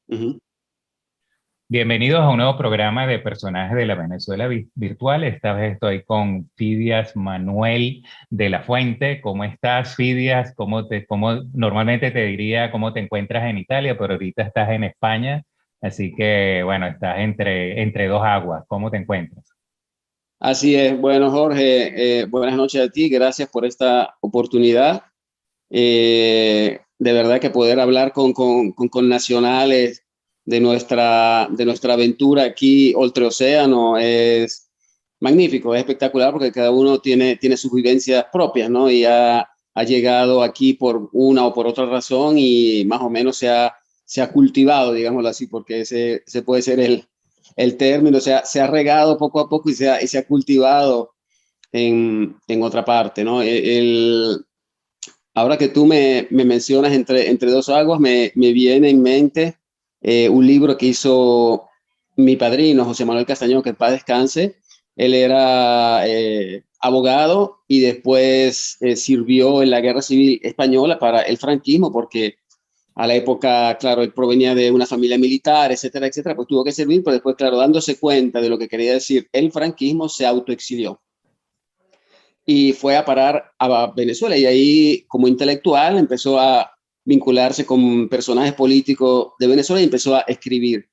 Ujú. Bienvenidos a un nuevo programa de personajes de la Venezuela virtual. Esta vez estoy con Fidias Manuel de la Fuente. ¿Cómo estás, Fidias? ¿Cómo normalmente te diría cómo te encuentras en Italia, pero ahorita estás en España? Así que, bueno, estás entre dos aguas. ¿Cómo te encuentras? Así es. Bueno, Jorge, buenas noches a ti. Gracias por esta oportunidad. De verdad que poder hablar con nacionales de nuestra aventura aquí, Oltreocéano, es magnífico, es espectacular porque cada uno tiene sus vivencias propias, ¿no? Y ha llegado aquí por una o por otra razón y más o menos se ha cultivado, digámoslo así, porque ese puede ser el término, se ha regado poco a poco y se ha cultivado en otra parte, ¿no? Ahora que tú me mencionas entre dos aguas, me viene en mente un libro que hizo mi padrino, José Manuel Castañón, que en paz descanse. Él era abogado y después sirvió en la Guerra Civil Española para el franquismo, porque a la época, claro, él provenía de una familia militar, etcétera, etcétera, pues tuvo que servir, pero después, claro, dándose cuenta de lo que quería decir el franquismo, se autoexilió y fue a parar a Venezuela y ahí como intelectual empezó a vincularse con personajes políticos de Venezuela y empezó a escribir.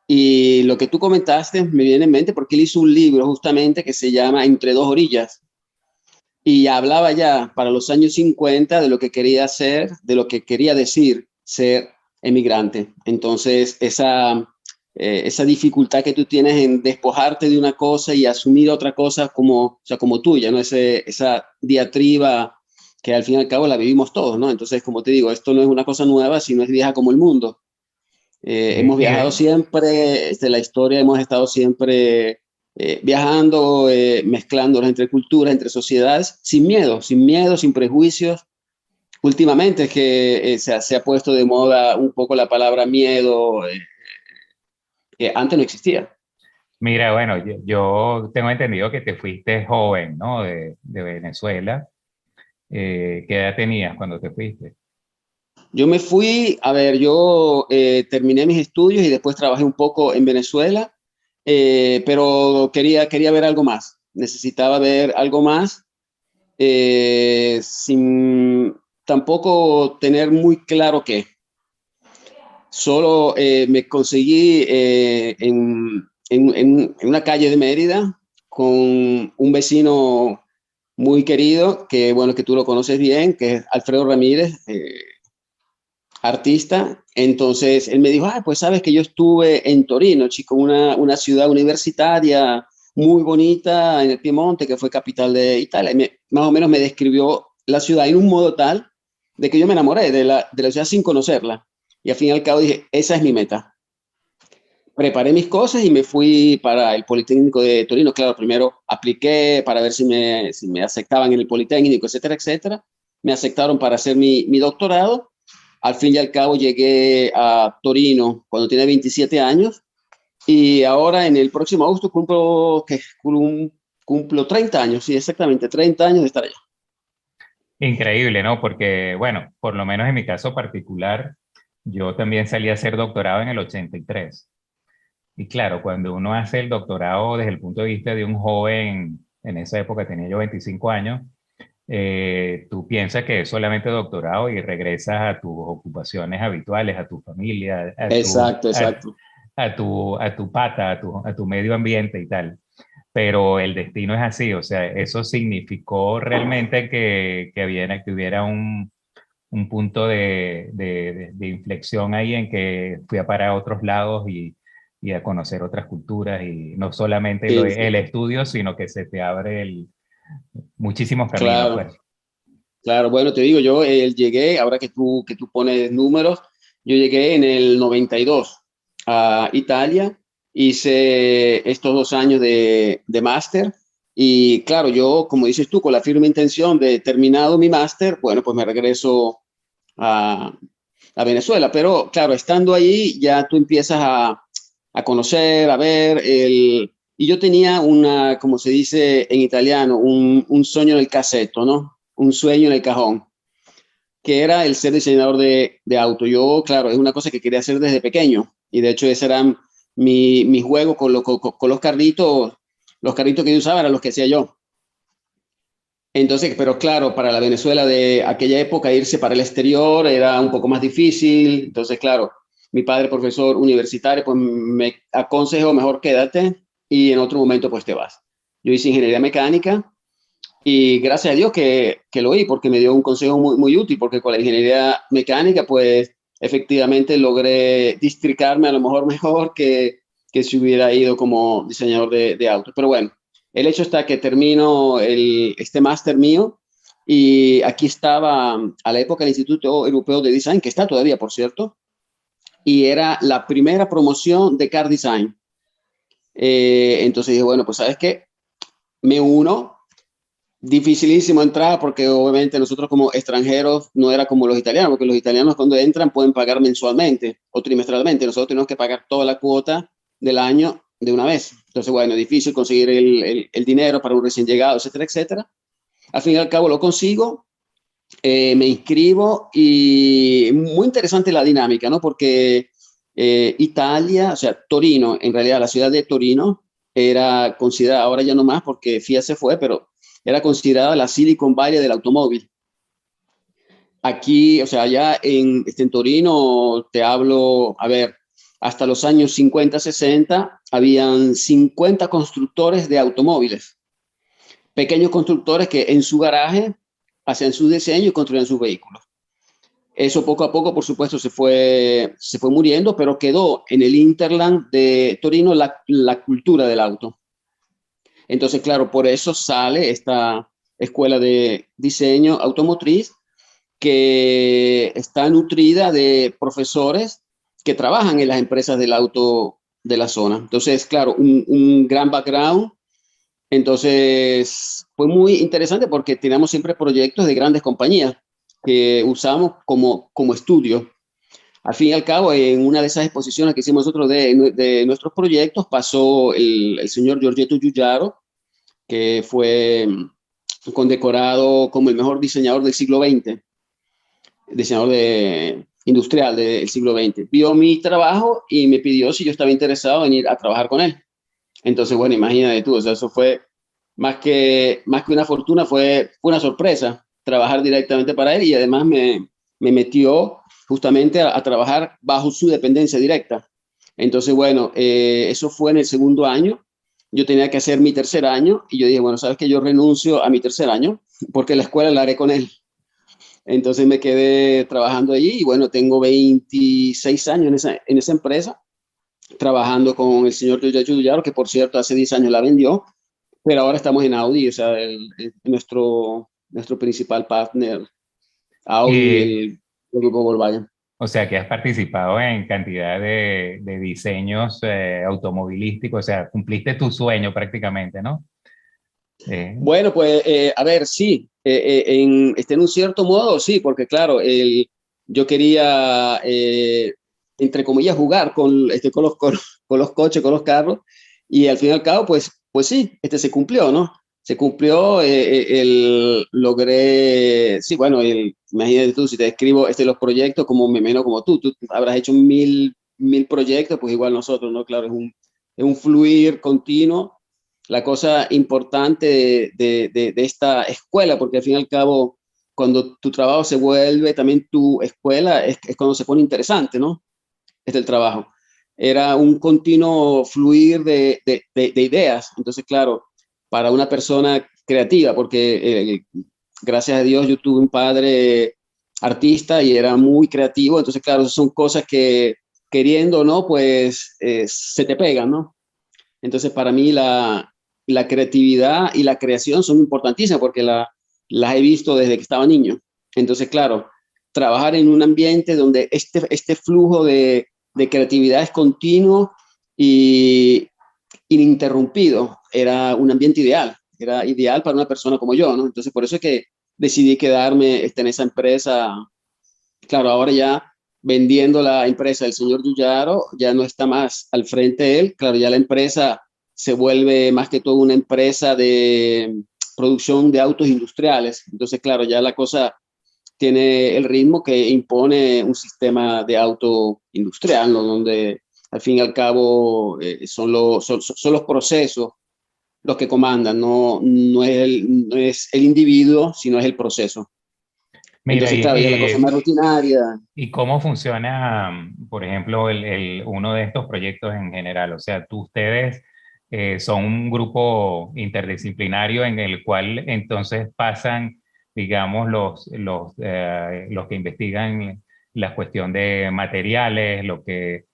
Y lo que tú comentaste me viene en mente porque él hizo un libro justamente que se llama Entre dos orillas y hablaba ya para los años 50 de lo que quería hacer, de lo que quería decir ser emigrante. Entonces, esa dificultad que tú tienes en despojarte de una cosa y asumir otra cosa como, o sea, como tuya, ¿no? Esa diatriba que al fin y al cabo la vivimos todos, ¿no? Entonces, como te digo, esto no es una cosa nueva, sino es vieja como el mundo. Hemos viajado Y siempre, la historia hemos estado siempre viajando, mezclándonos entre culturas, entre sociedades, sin miedo, sin prejuicios. Últimamente es que se ha puesto de moda un poco la palabra miedo, que antes no existía. mira, bueno, yo tengo entendido que te fuiste joven, ¿no? De Venezuela. ¿Qué edad tenías cuando te fuiste? Yo me fui, a ver, yo terminé mis estudios y después trabajé un poco en Venezuela, pero quería ver algo más, necesitaba ver algo más sin tampoco tener muy claro qué. Solo me conseguí en una calle de Mérida con un vecino muy querido, que bueno, que tú lo conoces bien, que es Alfredo Ramírez, artista. Entonces él me dijo, ah, pues sabes que yo estuve en Torino, chico, una ciudad universitaria muy bonita en el Piemonte, que fue capital de Italia. Más o menos me describió la ciudad en un modo tal de que yo me enamoré de la ciudad sin conocerla. Y al fin y al cabo dije, esa es mi meta. Preparé mis cosas y me fui para el Politécnico de Torino. Claro, primero apliqué para ver si me aceptaban en el Politécnico, etcétera, etcétera. Me aceptaron para hacer mi doctorado. Al fin y al cabo llegué a Torino cuando tenía 27 años y ahora en el próximo agosto cumplo 30 años, sí, exactamente, 30 años de estar allá. Increíble, ¿no? Porque, bueno, por lo menos en mi caso particular, yo también salí a hacer doctorado en el 83. Y claro, cuando uno hace el doctorado desde el punto de vista de un joven, en esa época tenía yo 25 años, tú piensas que es solamente doctorado y regresas a tus ocupaciones habituales, a tu familia, Exacto, exacto. a tu pata, a tu medio ambiente y tal. Pero el destino es así, o sea, eso significó realmente que hubiera un punto de inflexión ahí en que fui a parar a otros lados y a conocer otras culturas y no solamente Sí, el sí, estudio, sino que se te abre muchísimos caminos, claro, pues. claro. Bueno, te digo, yo llegué, ahora que tú pones números, yo llegué en el 92 a Italia, hice estos 2 años de máster y claro, yo, como dices tú, con la firme intención de terminado mi máster, bueno, pues me regreso a, a Venezuela. Pero claro, estando ahí ya tú empiezas a conocer, a ver, y yo tenía como se dice en italiano, un sueño en el caseto, ¿no? Un sueño en el cajón. que era el ser diseñador de auto. Yo, claro, es una cosa que quería hacer desde pequeño y de hecho ese era mi juego con los carritos que yo usaba eran los que hacía yo. Entonces, pero claro, para la Venezuela de aquella época irse para el exterior era un poco más difícil. Entonces, claro, mi padre, profesor universitario, pues me aconsejó mejor quédate y en otro momento pues te vas. Yo hice ingeniería mecánica y gracias a Dios que lo oí porque me dio un consejo muy, muy útil porque con la ingeniería mecánica pues efectivamente logré districarme a lo mejor que si hubiera ido como diseñador de autos. Pero bueno, el hecho está que termino este máster mío y aquí estaba a la época el Instituto Europeo de Design, que está todavía, por cierto, y era la primera promoción de Car Design. Entonces dije, bueno, pues ¿sabes qué? Me uno. Dificilísimo entrar porque obviamente nosotros como extranjeros no era como los italianos, porque los italianos cuando entran pueden pagar mensualmente o trimestralmente. Nosotros tenemos que pagar toda la cuota del año de una vez. Entonces, bueno, difícil conseguir el dinero para un recién llegado, etcétera, etcétera. Al fin y al cabo lo consigo, me inscribo y muy interesante la dinámica, ¿no? Porque Italia, o sea, Torino, en realidad la ciudad de Torino era considerada, ahora ya no más porque Fiat se fue, pero era considerada la Silicon Valley del automóvil. Aquí, o sea, allá en Torino, te hablo, a ver, hasta los años 50, 60, habían 50 constructores de automóviles, pequeños constructores que en su garaje hacían su diseño y construían sus vehículos. Eso poco a poco, por supuesto, se fue muriendo, pero quedó en el Interland de Torino la cultura del auto. Entonces, claro, por eso sale esta escuela de diseño automotriz que está nutrida de profesores que trabajan en las empresas del auto de la zona. Entonces, claro, un gran background. Entonces, fue muy interesante porque teníamos siempre proyectos de grandes compañías que usamos como estudio. Al fin y al cabo, en una de esas exposiciones que hicimos nosotros de nuestros proyectos, pasó el señor Giorgetto Giugiaro, que fue condecorado como el mejor diseñador del siglo XX, diseñador industrial del siglo XX. Vio mi trabajo y me pidió si yo estaba interesado en ir a trabajar con él. Entonces, bueno, imagínate tú, o sea, eso fue más que una fortuna, fue una sorpresa trabajar directamente para él y además me metió justamente a trabajar bajo su dependencia directa. Entonces, bueno, eso fue en el segundo año. Yo tenía que hacer mi tercer año y yo dije, bueno, sabes que yo renuncio a mi tercer año porque la escuela la haré con él. Entonces me quedé trabajando allí y bueno, tengo 26 años en esa empresa, trabajando con el señor Giugiaro Giugiaro, que por cierto hace 10 años la vendió, pero ahora estamos en Audi, o sea, nuestro principal partner, Audi, Y, el grupo Volkswagen. o sea, que has participado en cantidad de diseños automovilísticos, o sea, cumpliste tu sueño prácticamente, ¿no? Eh, Bueno, pues a ver, sí, en un cierto modo, sí, porque claro, yo quería, entre comillas, jugar con los coches, con los carros, y al fin y al cabo, pues sí, se cumplió, ¿no? Se cumplió, logré, sí, bueno, imagínate tú, si te describo los proyectos como menos como tú habrás hecho mil proyectos, pues igual nosotros, ¿no? Claro, es un fluir continuo la cosa importante de esta escuela, porque al fin y al cabo, cuando tu trabajo se vuelve también tu escuela, es cuando se pone interesante, ¿no? El trabajo. Era un continuo fluir de ideas. Entonces, claro, para una persona creativa, porque gracias a Dios yo tuve un padre artista y era muy creativo, entonces, claro, son cosas que queriendo o no, pues se te pegan, ¿no? Entonces, para mí la creatividad y la creación son importantísimas porque las he visto desde que estaba niño. Entonces, claro, trabajar en un ambiente donde este flujo de creatividad es continuo y ininterrumpido era un ambiente ideal. Era ideal para una persona como yo, ¿no? Entonces, por eso es que decidí quedarme en esa empresa. Claro, ahora ya vendiendo la empresa del señor Giugiaro, ya no está más al frente de él. Claro, ya la empresa se vuelve más que todo una empresa de producción de autos industriales. Entonces, claro, ya la cosa tiene el ritmo que impone un sistema de auto industrial, ¿no? Donde al fin y al cabo son los procesos los que comandan, no es el individuo, sino es el proceso. Mira, Entonces, claro, ya la cosa es más rutinaria. ¿y cómo funciona, por ejemplo, uno de estos proyectos en general? O sea, ustedes son un grupo interdisciplinario en el cual entonces pasan, digamos, los que investigan la cuestión de materiales, lo que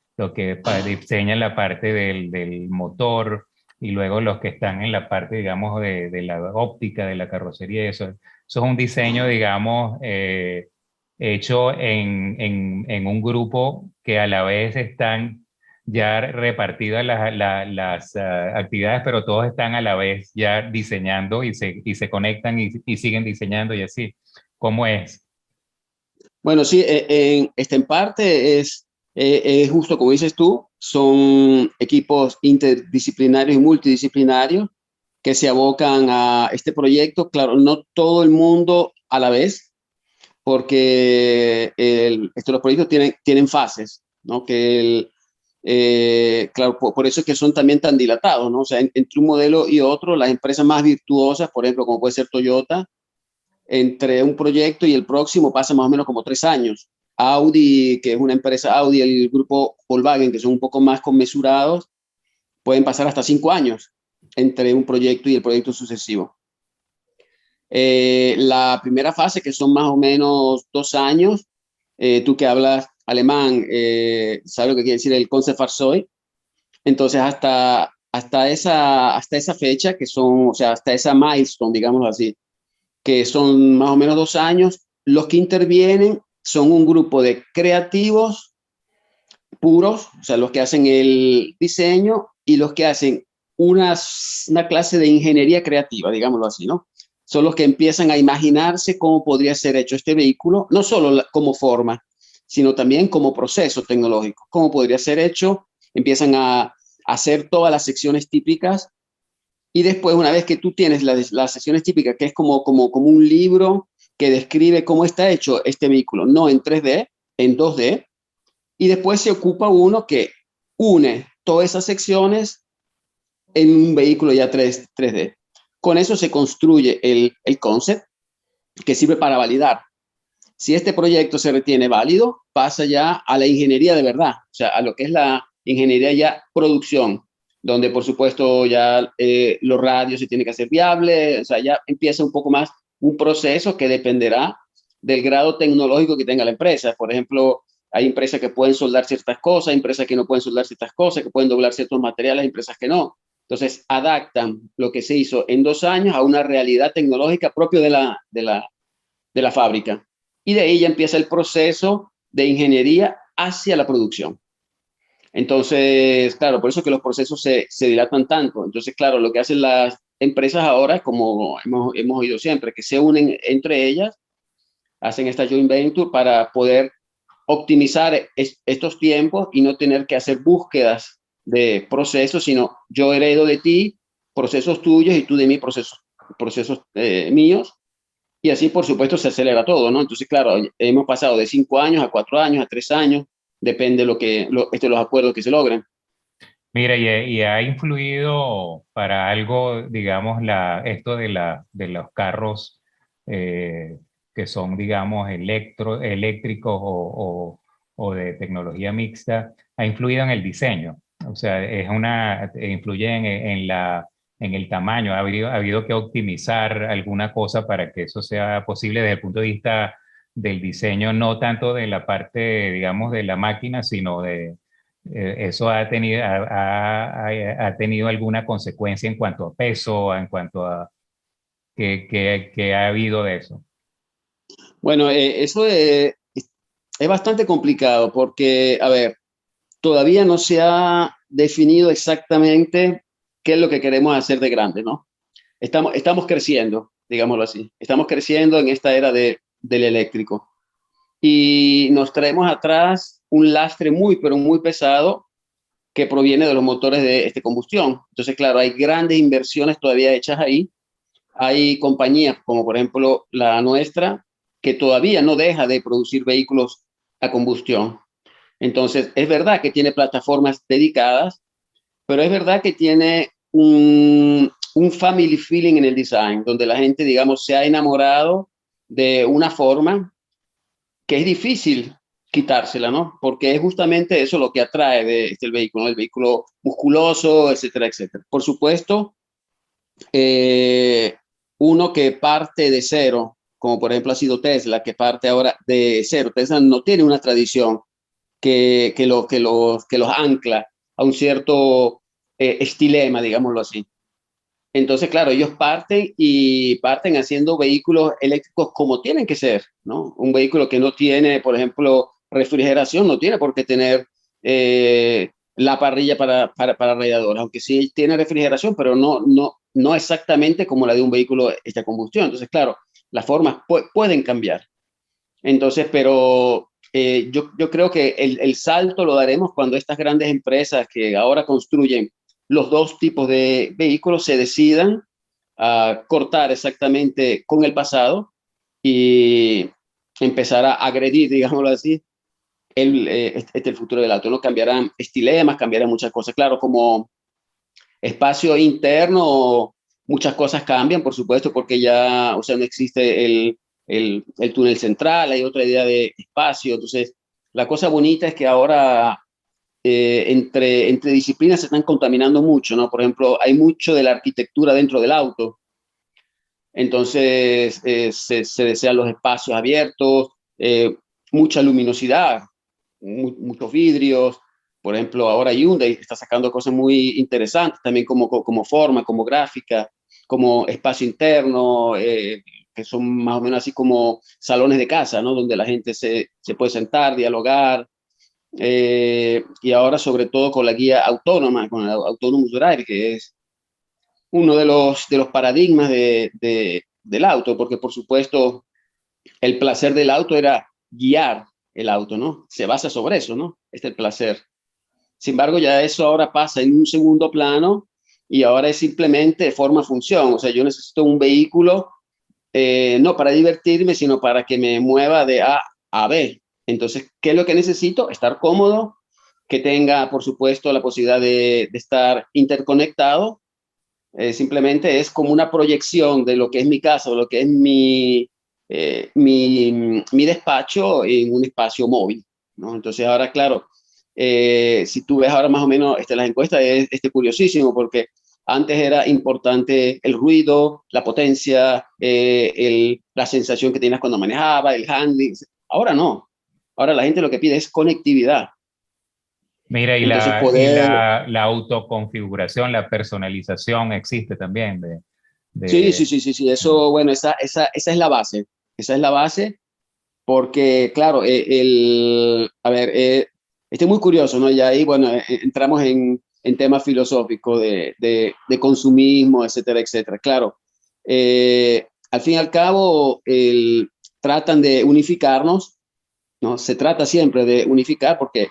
diseñan la parte del motor, y luego los que están en la parte, digamos, de la óptica, de la carrocería, eso es un diseño, digamos, hecho en un grupo que a la vez están ya repartidas las actividades, pero todos están a la vez ya diseñando y se conectan y siguen diseñando y así. ¿Cómo es? Bueno, sí, en parte es justo como dices tú, son equipos interdisciplinarios y multidisciplinarios que se abocan a este proyecto. Claro, no todo el mundo a la vez, porque los proyectos tienen fases, ¿no? Claro, por eso es que son también tan dilatados, ¿no? O sea, entre un modelo y otro, las empresas más virtuosas, por ejemplo, como puede ser Toyota, entre un proyecto y el próximo pasa más o menos como 3 años. Audi, que es una empresa Audi, el grupo Volkswagen, que son un poco más conmesurados, pueden pasar hasta 5 años entre un proyecto y el proyecto sucesivo. La primera fase, que son más o menos 2 años, tú que hablas alemán, sabes lo que quiere decir el Concept-Fahrzeug. Entonces, hasta esa fecha, que son, o sea, hasta esa milestone, digámoslo así, que son más o menos 2 años, los que intervienen son un grupo de creativos puros, o sea, los que hacen el diseño y los que hacen una clase de ingeniería creativa, digámoslo así, ¿no? Son los que empiezan a imaginarse cómo podría ser hecho este vehículo, no solo como forma, sino también como proceso tecnológico, cómo podría ser hecho, empiezan a hacer todas las secciones típicas y después, una vez que tú tienes las secciones típicas, que es como un libro que describe cómo está hecho este vehículo, no en 3D, en 2D, y después se ocupa uno que une todas esas secciones en un vehículo ya 3D. Con eso se construye el concept que sirve para validar. Si este proyecto se retiene válido, pasa ya a la ingeniería de verdad, o sea, a lo que es la ingeniería ya producción, donde por supuesto ya los radios se tienen que hacer viables, o sea, ya empieza un poco más un proceso que dependerá del grado tecnológico que tenga la empresa. Por ejemplo, hay empresas que pueden soldar ciertas cosas, hay empresas que no pueden soldar ciertas cosas, que pueden doblar ciertos materiales, hay empresas que no. Entonces, adaptan lo que se hizo en 2 años a una realidad tecnológica propia de la fábrica. Y de ahí ya empieza el proceso de ingeniería hacia la producción. Entonces, claro, por eso que los procesos se dilatan tanto. Entonces, claro, lo que hacen las empresas ahora, como hemos oído siempre, que se unen entre ellas, hacen esta joint venture para poder optimizar estos tiempos y no tener que hacer búsquedas de procesos, sino yo heredo de ti procesos tuyos y tú de mí procesos míos. Y así, por supuesto, se acelera todo, ¿no? Entonces, claro, hemos pasado de 5 años a 4 años, a 3 años, depende de los acuerdos que se logren. Mira, y ha influido para algo, digamos, esto de los carros eh, que son, digamos, eléctricos o de tecnología mixta, ha influido en el diseño. O sea, influye en el tamaño. Ha habido que optimizar alguna cosa para que eso sea posible desde el punto de vista del diseño, no tanto de la parte, digamos, de la máquina, sino eso ha tenido alguna consecuencia en cuanto a peso, en cuanto a que ha habido de eso. Bueno, eso es bastante complicado porque, a ver, todavía no se ha definido exactamente qué es lo que queremos hacer de grande, ¿no? Estamos creciendo, digámoslo así. Estamos creciendo en esta era del eléctrico. Y nos traemos atrás un lastre muy, pero muy pesado que proviene de los motores de combustión. Entonces, claro, hay grandes inversiones todavía hechas ahí. Hay compañías como por ejemplo la nuestra que todavía no deja de producir vehículos a combustión. Entonces, es verdad que tiene plataformas dedicadas, pero es verdad que tiene un family feeling en el design, donde la gente, digamos, se ha enamorado de una forma que es difícil quitársela, ¿no? Porque es justamente eso lo que atrae de el vehículo, ¿no? El vehículo musculoso, etcétera, etcétera. Por supuesto, eh, uno que parte de cero, como por ejemplo ha sido Tesla, que parte ahora de cero. Tesla no tiene una tradición que los ancla a un cierto estilema, digámoslo así. Entonces, claro, ellos parten y parten haciendo vehículos eléctricos como tienen que ser, ¿no? Un vehículo que no tiene, por ejemplo, refrigeración, no tiene por qué tener la parrilla para radiador, aunque sí tiene refrigeración, pero no exactamente como la de un vehículo hecha combustión. Entonces, claro, las formas pueden cambiar. Entonces, pero yo creo que el salto lo daremos cuando estas grandes empresas que ahora construyen los dos tipos de vehículos se decidan a cortar exactamente con el pasado y empezar a agredir, digámoslo así, el futuro del auto. No cambiarán estilemas, cambiarán muchas cosas. Claro, como espacio interno, muchas cosas cambian, por supuesto, porque ya, o sea, no existe el túnel central, hay otra idea de espacio. Entonces, la cosa bonita es que ahora entre disciplinas se están contaminando mucho, ¿no? Por ejemplo, hay mucho de la arquitectura dentro del auto. Entonces, se desean los espacios abiertos, mucha luminosidad, muchos vidrios. Por ejemplo, ahora Hyundai está sacando cosas muy interesantes, también como forma, como gráfica, como espacio interno, que son más o menos así como salones de casa, ¿no? Donde la gente se puede sentar, dialogar. Y ahora, sobre todo, con la guía autónoma, con el Autonomous Drive, que es uno de los paradigmas del auto, porque por supuesto el placer del auto era guiar el auto, ¿no? Se basa sobre eso, ¿no? Este es el placer. Sin embargo, ya eso ahora pasa en un segundo plano y ahora es simplemente forma-función. O sea, yo necesito un vehículo no para divertirme, sino para que me mueva de A a B. Entonces, ¿qué es lo que necesito? Estar cómodo, que tenga, por supuesto, la posibilidad de estar interconectado. Simplemente es como una proyección de lo que es mi casa o lo que es mi despacho en un espacio móvil, ¿no? Entonces ahora, claro, si tú ves ahora más o menos las encuestas, es curiosísimo porque antes era importante el ruido, la potencia, la sensación que tenías cuando manejaba, el handling. Ahora no. Ahora la gente lo que pide es conectividad. Mira, Entonces poder... la autoconfiguración, la personalización existe también Sí, sí, de, sí, sí, sí. Eso, bueno, esa es la base. Esa es la base porque, claro, a ver, este es muy curioso, ¿no? Y ahí, bueno, entramos en temas filosóficos de consumismo, etcétera, etcétera. Claro, al fin y al cabo, tratan de unificarnos, ¿no? Se trata siempre de unificar porque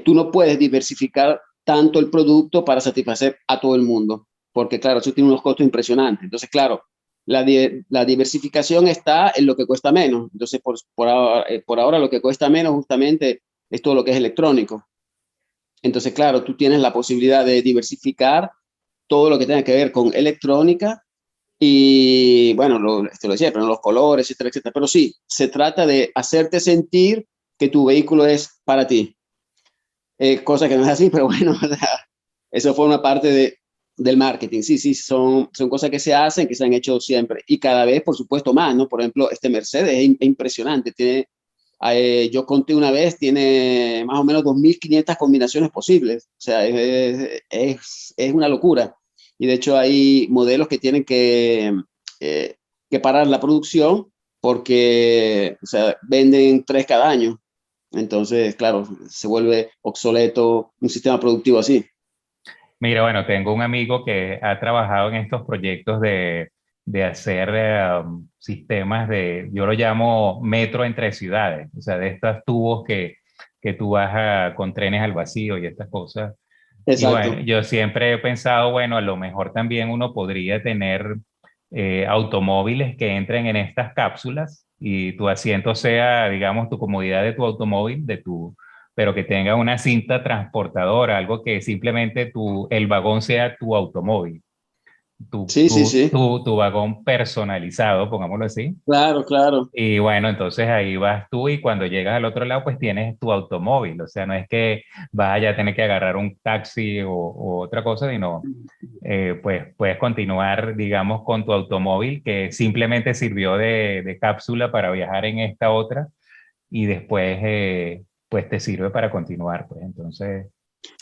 tú no puedes diversificar tanto el producto para satisfacer a todo el mundo, porque claro, eso tiene unos costos impresionantes. Entonces, claro, la diversificación está en lo que cuesta menos. Entonces, por ahora lo que cuesta menos justamente es todo lo que es electrónico. Entonces, claro, tú tienes la posibilidad de diversificar todo lo que tenga que ver con electrónica y, bueno, esto lo decía, pero los colores, etcétera, etcétera. Pero sí, se trata de hacerte sentir que tu vehículo es para ti, cosa que no es así, pero bueno, o sea, eso forma parte del marketing. Sí, sí, son cosas que se hacen, que se han hecho siempre y cada vez, por supuesto, más, ¿no? Por ejemplo, este Mercedes es impresionante. Yo conté una vez, tiene más o menos 2.500 combinaciones posibles. O sea, es una locura. Y de hecho hay modelos que tienen eh, que parar la producción porque, o sea, venden tres cada año. Entonces, claro, se vuelve obsoleto un sistema productivo así. Mira, bueno, tengo un amigo que ha trabajado en estos proyectos de hacer sistemas yo lo llamo metro entre ciudades, o sea, de estos tubos que tú vas con trenes al vacío y estas cosas. Y bueno, Exacto. yo siempre he pensado, bueno, a lo mejor también uno podría tener automóviles que entren en estas cápsulas y tu asiento sea, digamos, tu comodidad de tu automóvil, pero que tenga una cinta transportadora, algo que simplemente el vagón sea tu automóvil, Sí, sí, sí. tu vagón personalizado, pongámoslo así. Claro, claro. Y bueno, entonces ahí vas tú y cuando llegas al otro lado, pues tienes tu automóvil. O sea, no es que vaya a tener que agarrar un taxi o otra cosa, sino pues puedes continuar, digamos, con tu automóvil que simplemente sirvió de cápsula para viajar en esta otra y después pues te sirve para continuar. Pues entonces,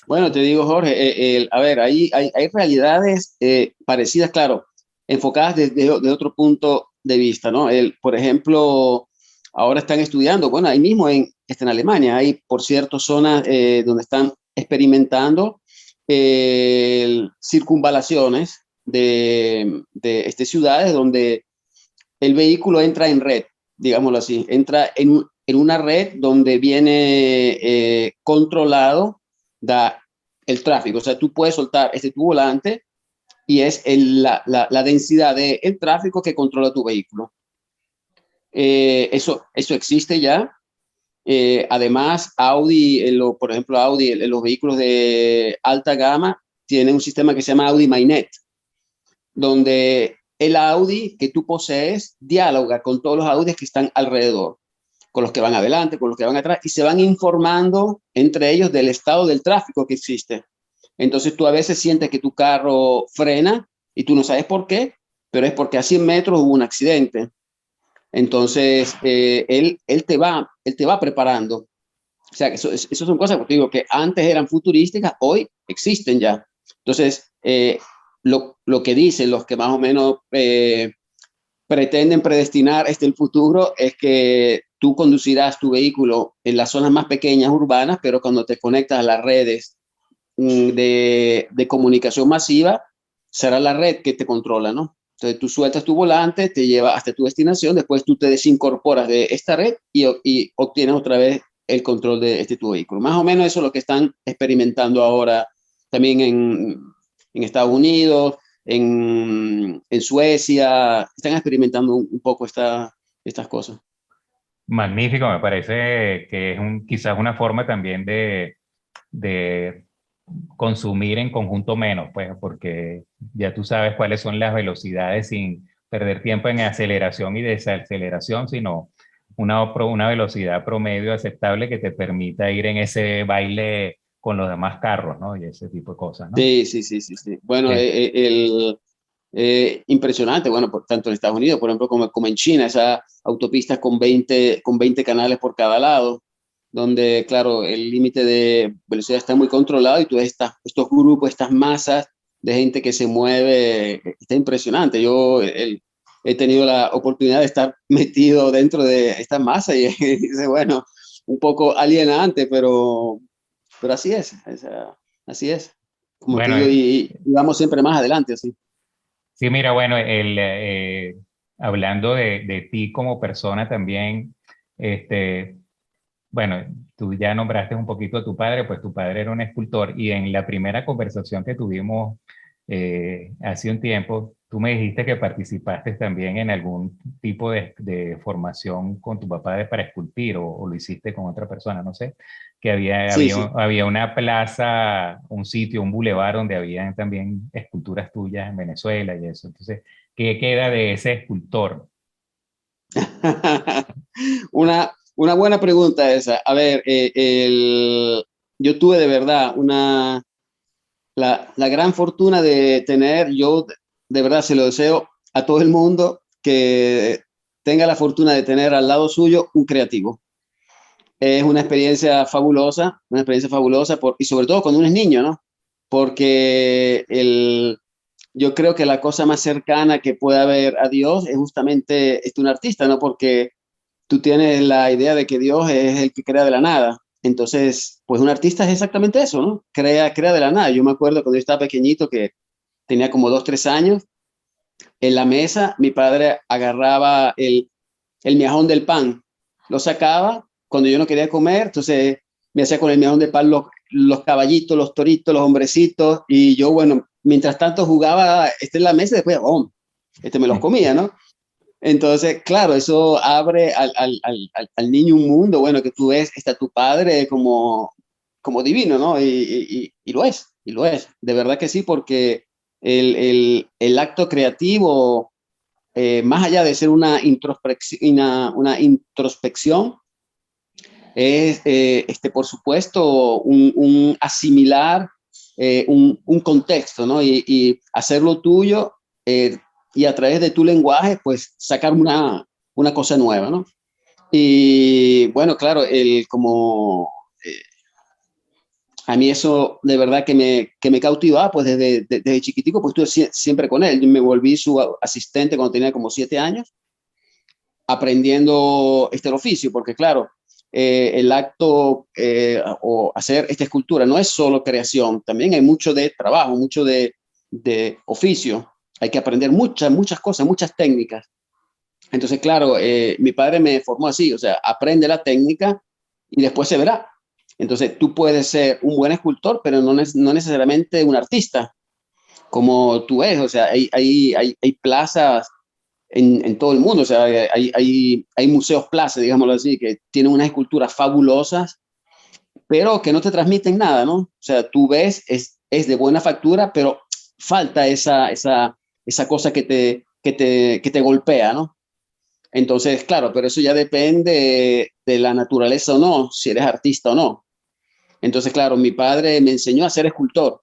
Bueno, te digo, Jorge, a ver, hay realidades parecidas, claro, enfocadas desde otro punto de vista, ¿no? Por ejemplo, ahora están estudiando, bueno, ahí mismo en Alemania hay, por cierto, zonas donde están experimentando circunvalaciones de ciudades donde el vehículo entra en red, digámoslo así, entra en una red donde viene controlado da el tráfico. O sea, tú puedes soltar tu volante y es la densidad del tráfico que controla tu vehículo. Eso existe ya. Además, Audi, por ejemplo, Audi, en los vehículos de alta gama, tiene un sistema que se llama Audi MyNet, donde el Audi que tú posees dialoga con todos los Audis que están alrededor, con los que van adelante, con los que van atrás, y se van informando entre ellos del estado del tráfico que existe. Entonces tú a veces sientes que tu carro frena y tú no sabes por qué, pero es porque a 100 metros hubo un accidente. Entonces él te va preparando. O sea, eso son cosas que digo que antes eran futurísticas, hoy existen ya. Entonces, lo que dicen los que más o menos pretenden predestinar el futuro es que tú conducirás tu vehículo en las zonas más pequeñas urbanas, pero cuando te conectas a las redes de comunicación masiva, será la red que te controla, ¿no? Entonces tú sueltas tu volante, te lleva hasta tu destinación, después tú te desincorporas de esta red y obtienes otra vez el control de tu vehículo. Más o menos eso es lo que están experimentando ahora también en Estados Unidos, en Suecia, están experimentando un poco estas cosas. magnífico, me parece que es quizás una forma también de consumir en conjunto menos, pues, porque ya tú sabes cuáles son las velocidades sin perder tiempo en aceleración y desaceleración, sino una velocidad promedio aceptable que te permita ir en ese baile con los demás carros, ¿no? Y ese tipo de cosas, ¿no? Sí, sí, sí, sí, sí. Bueno, Eh, impresionante, bueno, tanto en Estados Unidos, por ejemplo, como en China, esas autopistas con 20 canales por cada lado, donde, claro, el límite de velocidad está muy controlado y tú ves estos grupos, estas masas de gente que se mueve, está impresionante. He tenido la oportunidad de estar metido dentro de esta masa y, bueno, un poco alienante, pero así es. Como te bueno, digo, y vamos siempre más adelante, así. sí, mira, bueno, hablando de ti como persona también, este, bueno, tú ya nombraste un poquito a tu padre, pues tu padre era un escultor y en la primera conversación que tuvimos hace un tiempo, tú me dijiste que participaste también en algún tipo de formación con tu papá para esculpir o lo hiciste con otra persona, no sé, que Sí, sí. había una plaza, un sitio, un bulevar donde había también esculturas tuyas en Venezuela y eso. Entonces, ¿qué queda de ese escultor? Una buena pregunta esa. A ver, yo tuve de verdad la gran fortuna de tener, yo de verdad se lo deseo a todo el mundo que tenga la fortuna de tener al lado suyo un creativo. Es una experiencia fabulosa y sobre todo cuando uno es niño, ¿no? Porque yo creo que la cosa más cercana que puede haber a Dios es justamente un artista, ¿no? Porque tú tienes la idea de que Dios es el que crea de la nada. Entonces, pues un artista es exactamente eso, ¿no? Crea de la nada. Yo me acuerdo cuando yo estaba pequeñito que tenía como 2, 3 años, en la mesa mi padre agarraba el miajón del pan, lo sacaba cuando yo no quería comer, entonces me hacía con el miajón del pan los caballitos, los toritos, los hombrecitos, y yo, bueno, mientras tanto jugaba en la mesa y después, me los comía, ¿no? Entonces, claro, eso abre al niño un mundo, bueno, que tú ves, está tu padre como divino, ¿no? Y lo es, y lo es. De verdad que sí, porque el acto creativo, más allá de ser una introspección, es, por supuesto, un asimilar un contexto, ¿no? Y hacerlo tuyo, y a través de tu lenguaje, pues sacar una cosa nueva, ¿no? Y bueno, claro, eh, a mí eso de verdad que me cautivaba, pues desde chiquitico, pues estuve siempre con él. Yo me volví su asistente cuando tenía como 7 años, aprendiendo el oficio, porque claro, el acto o hacer esta escultura no es solo creación, también hay mucho de trabajo, mucho de oficio. Hay que aprender muchas cosas, muchas técnicas. Entonces, claro, mi padre me formó así, o sea, aprende la técnica y después se verá. Entonces, tú puedes ser un buen escultor, pero no necesariamente un artista, como tú ves, o sea, hay plazas en todo el mundo, o sea, hay museos plaza, digámoslo así, que tienen unas esculturas fabulosas, pero que no te transmiten nada, ¿no? O sea, tú ves, es de buena factura, pero falta esa cosa que te golpea, ¿no? Entonces, claro, pero eso ya depende de la naturaleza o no, si eres artista o no. Entonces, claro, mi padre me enseñó a ser escultor.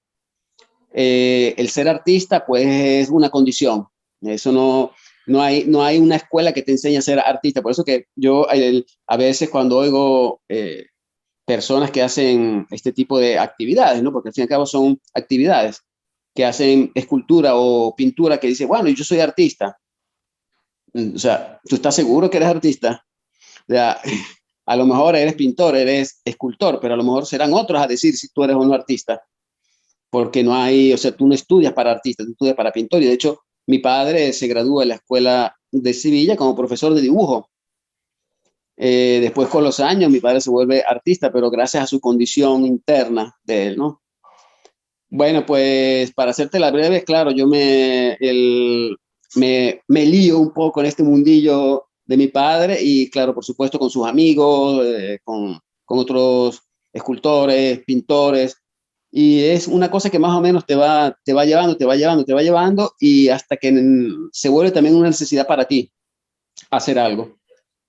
El ser artista, pues, es una condición. Eso no hay una escuela que te enseñe a ser artista. Por eso que yo a veces cuando oigo personas que hacen este tipo de actividades, ¿no? Porque al fin y al cabo son actividades que hacen escultura o pintura, que dice, bueno, yo soy artista. O sea, ¿tú estás seguro que eres artista? O sea, a lo mejor eres pintor, eres escultor, pero a lo mejor serán otros a decir si tú eres o no artista, porque no hay, o sea, tú no estudias para artista, tú estudias para pintor. Y de hecho, mi padre se gradúa en la escuela de Sevilla como profesor de dibujo. Después, con los años, mi padre se vuelve artista, pero gracias a su condición interna de él, ¿no? Bueno, pues para hacerte la breve, claro, yo me lío un poco en este mundillo de mi padre y claro, por supuesto, con sus amigos, con otros escultores, pintores, y es una cosa que más o menos te va llevando, te va llevando, te va llevando, y hasta que se vuelve también una necesidad para ti hacer algo.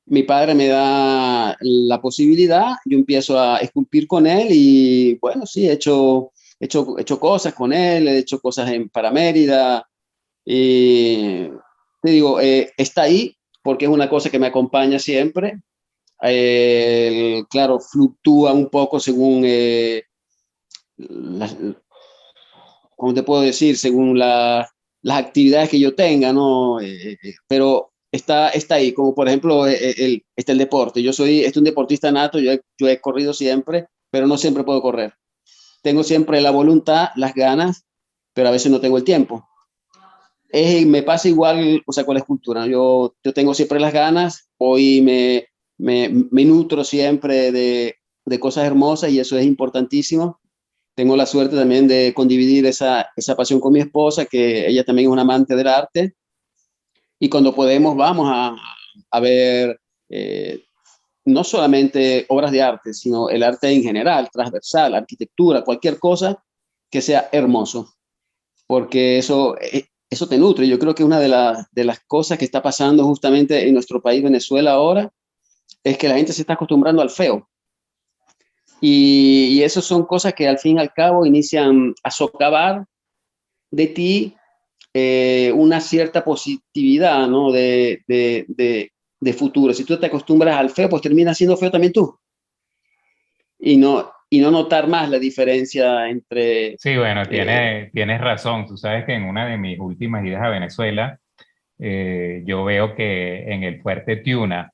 Mi padre me da la posibilidad, yo empiezo a esculpir con él y bueno, sí, he hecho cosas con él, he hecho cosas para Mérida y te digo, está ahí porque es una cosa que me acompaña siempre. Claro, fluctúa un poco según, las, ¿cómo te puedo decir? Según las actividades que yo tenga, ¿no? Pero está ahí, como por ejemplo está el deporte. Estoy un deportista nato, yo he corrido siempre, pero no siempre puedo correr. Tengo siempre la voluntad, las ganas, pero a veces no tengo el tiempo. Me pasa igual, o sea, con la escultura, ¿no? Yo tengo siempre las ganas, hoy me nutro siempre de cosas hermosas y eso es importantísimo. Tengo la suerte también de condividir esa pasión con mi esposa, que ella también es una amante del arte, y cuando podemos vamos a ver eh, no solamente obras de arte, sino el arte en general, transversal, arquitectura, cualquier cosa que sea hermoso, porque eso te nutre. Yo creo que una de las cosas que está pasando justamente en nuestro país, Venezuela, ahora, es que la gente se está acostumbrando al feo. Y eso son cosas que al fin y al cabo inician a socavar de ti una cierta positividad, ¿no? De futuro. Si tú te acostumbras al feo, pues terminas siendo feo también tú. Y no notar más la diferencia entre... Sí, bueno, eh, tienes razón. Tú sabes que en una de mis últimas idas a Venezuela, yo veo que en el fuerte Tiuna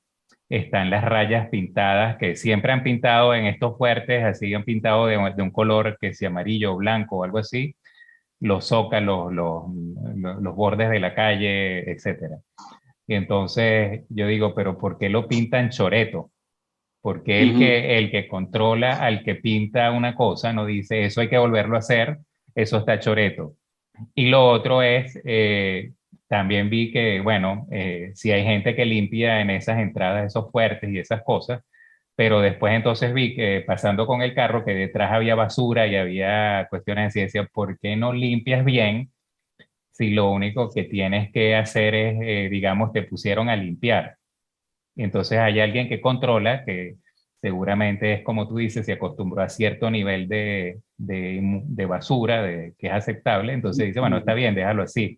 están las rayas pintadas que siempre han pintado en estos fuertes, así han pintado de un color que sea amarillo, blanco o algo así, los zócalos, los bordes de la calle, etcétera. Y entonces yo digo, pero ¿por qué lo pintan choreto? Porque ujú. el que controla al que pinta una cosa no dice, eso hay que volverlo a hacer, eso está choreto. Y lo otro es, también vi que, bueno, si hay gente que limpia en esas entradas, esos fuertes y esas cosas, pero después entonces vi que pasando con el carro, que detrás había basura y había cuestiones de ciencia, ¿por qué no limpias bien si lo único que tienes que hacer es, digamos, te pusieron a limpiar? Y entonces hay alguien que controla, que seguramente es como tú dices, se acostumbró a cierto nivel de basura que es aceptable, entonces dice, bueno, está bien, déjalo así.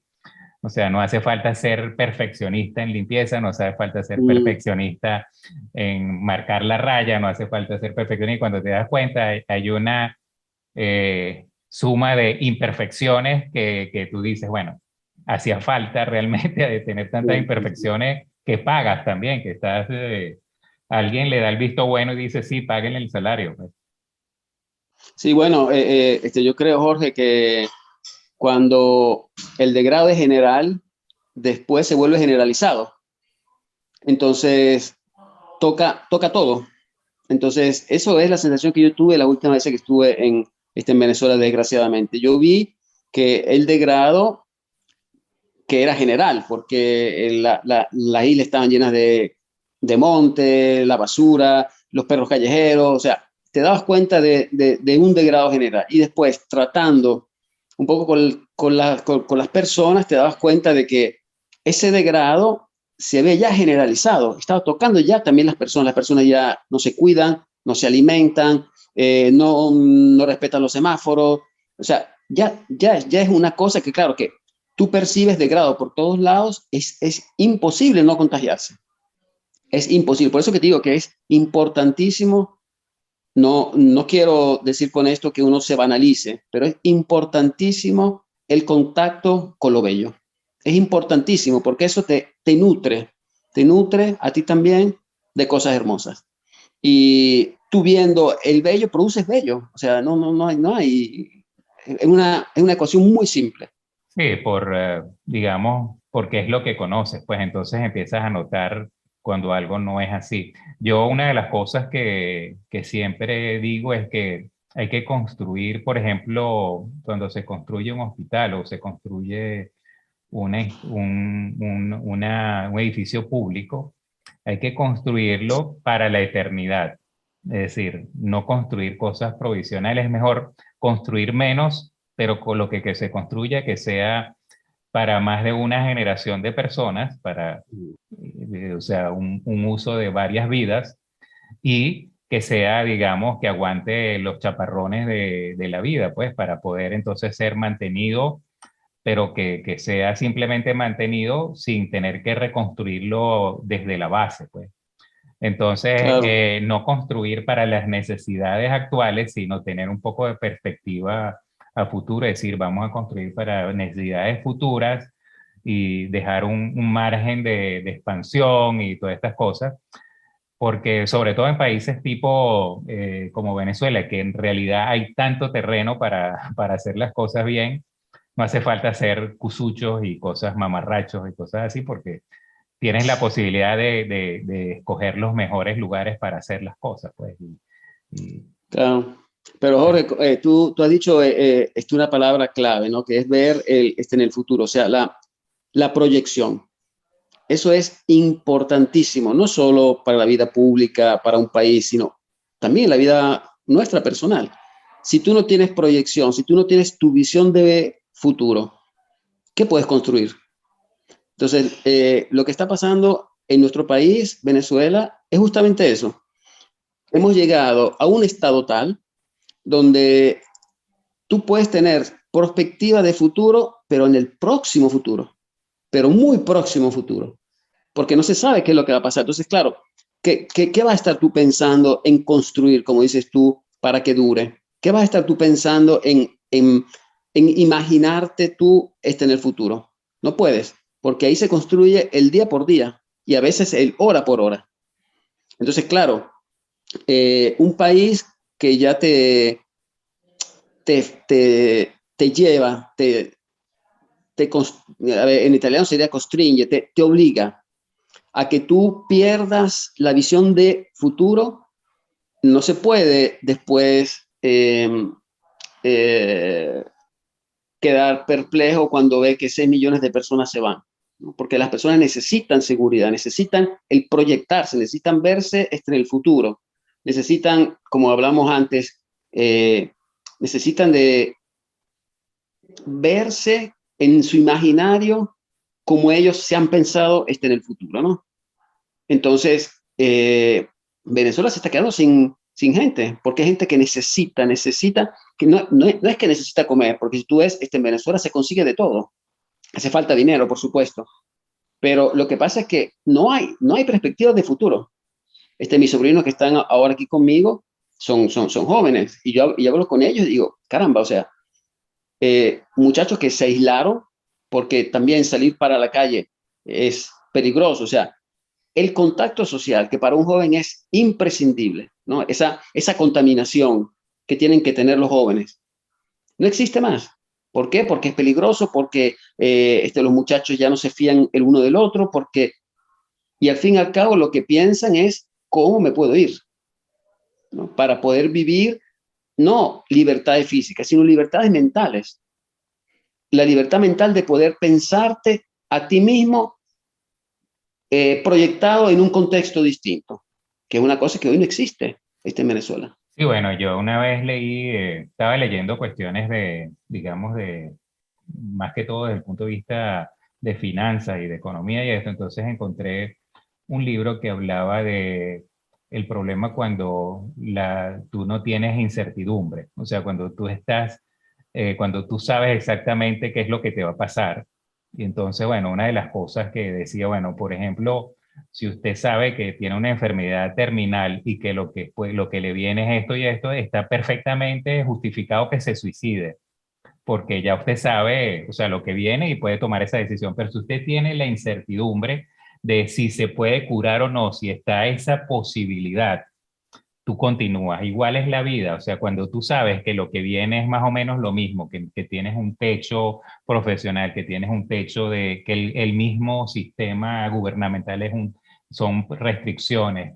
O sea, no hace falta ser perfeccionista en limpieza, no hace falta ser Mm, perfeccionista en marcar la raya, no hace falta ser perfeccionista. Y cuando te das cuenta, hay una suma de imperfecciones que tú dices, bueno, hacía falta realmente de tener tantas sí, sí, sí. imperfecciones que pagas también, que estás, alguien le da el visto bueno y dice, sí, paguen el salario. Pues. Sí, bueno, yo creo, Jorge, que cuando el degrado es general, después se vuelve generalizado. Entonces, toca todo. Entonces, eso es la sensación que yo tuve la última vez que estuve en Venezuela, desgraciadamente. Yo vi que el degrado, que era general, porque las islas estaban llenas de monte, la basura, los perros callejeros, o sea, te dabas cuenta de un degrado general. Y después, tratando un poco con las personas, te dabas cuenta de que ese degrado se ve ya generalizado, estaba tocando ya también las personas ya no se cuidan, no se alimentan, no respetan los semáforos, o sea, ya es una cosa que claro que tú percibes degrado por todos lados, es imposible no contagiarse, es imposible, por eso que te digo que es importantísimo, no quiero decir con esto que uno se banalice, pero es importantísimo el contacto con lo bello. Es importantísimo porque eso te nutre a ti también de cosas hermosas. Y tú viendo el bello, produces bello. O sea, no hay es una ecuación muy simple. Sí, digamos, porque es lo que conoces, pues entonces empiezas a notar cuando algo no es así. Yo una de las cosas que siempre digo es que hay que construir, por ejemplo, cuando se construye un hospital o se construye un edificio público, hay que construirlo para la eternidad. Es decir, no construir cosas provisionales, es mejor construir menos, pero con lo que se construya que sea para más de una generación de personas, o sea, un uso de varias vidas y que sea, digamos, que aguante los chaparrones de la vida, pues, para poder entonces ser mantenido, pero que sea simplemente mantenido sin tener que reconstruirlo desde la base, pues. Entonces, Claro. no construir para las necesidades actuales, sino tener un poco de perspectiva a futuro, es decir, vamos a construir para necesidades futuras y dejar un margen de expansión y todas estas cosas, porque sobre todo en países tipo como Venezuela, que en realidad hay tanto terreno para hacer las cosas bien, no hace falta hacer cusuchos y cosas mamarrachos y cosas así, porque tienes la posibilidad de escoger los mejores lugares para hacer las cosas, pues. Y, Claro. Pero Jorge, tú has dicho una palabra clave, ¿no? Que es ver en el futuro, o sea, la proyección. Eso es importantísimo, no solo para la vida pública, para un país, sino también la vida nuestra personal. Si tú no tienes proyección, si tú no tienes tu visión de futuro, ¿qué puedes construir? Entonces, lo que está pasando en nuestro país, Venezuela, es justamente eso. Hemos llegado a un estado tal donde tú puedes tener perspectiva de futuro, pero en el próximo futuro, pero muy próximo futuro, porque no se sabe qué es lo que va a pasar. Entonces, claro, ¿qué vas a estar tú pensando en construir, como dices tú, para que dure? ¿Qué vas a estar tú pensando en imaginarte tú en el futuro? No puedes, porque ahí se construye el día por día y a veces el hora por hora. Entonces, claro, un país que ya te lleva, a ver, en italiano sería costringe, te obliga a que tú pierdas la visión de futuro, no se puede después eh, quedar perplejo cuando ve que 6 millones de personas se van. ¿no? Porque las personas necesitan seguridad, necesitan el proyectarse, necesitan verse en el futuro, necesitan, como hablamos antes, necesitan de verse en su imaginario como ellos se han pensado en el futuro, ¿no? Entonces, Venezuela se está quedando sin gente, porque hay gente que necesita, que no es que necesita comer, porque si tú ves, en Venezuela se consigue de todo. Hace falta dinero, por supuesto, pero lo que pasa es que no hay perspectivas de futuro. Mis sobrinos que están ahora aquí conmigo son jóvenes, y yo hablo con ellos y digo, caramba, o sea, muchachos que se aislaron, porque también salir para la calle es peligroso, o sea, el contacto social, que para un joven es imprescindible, ¿no? Esa contaminación que tienen que tener los jóvenes, no existe más. ¿Por qué? Porque es peligroso, porque los muchachos ya no se fían el uno del otro, y al fin y al cabo lo que piensan es, ¿cómo me puedo ir? ¿No? Para poder vivir, no libertades físicas, sino libertades mentales. La libertad mental de poder pensarte a ti mismo proyectado en un contexto distinto, que es una cosa que hoy no existe en Venezuela. Sí, bueno, yo una vez leí, estaba leyendo cuestiones de, digamos, de, más que todo desde el punto de vista de finanzas y de economía y esto, entonces encontré un libro que hablaba de el problema cuando tú no tienes incertidumbre, o sea, cuando tú estás, cuando tú sabes exactamente qué es lo que te va a pasar. Y entonces, bueno, una de las cosas que decía, bueno, por ejemplo, si usted sabe que tiene una enfermedad terminal y que pues, lo que le viene es esto y esto, está perfectamente justificado que se suicide, porque ya usted sabe, o sea, lo que viene y puede tomar esa decisión. Pero si usted tiene la incertidumbre de si se puede curar o no, si está esa posibilidad, tú continúas. Igual es la vida, o sea, cuando tú sabes que lo que viene es más o menos lo mismo, que tienes un techo profesional, que tienes un techo de que el mismo sistema gubernamental son restricciones,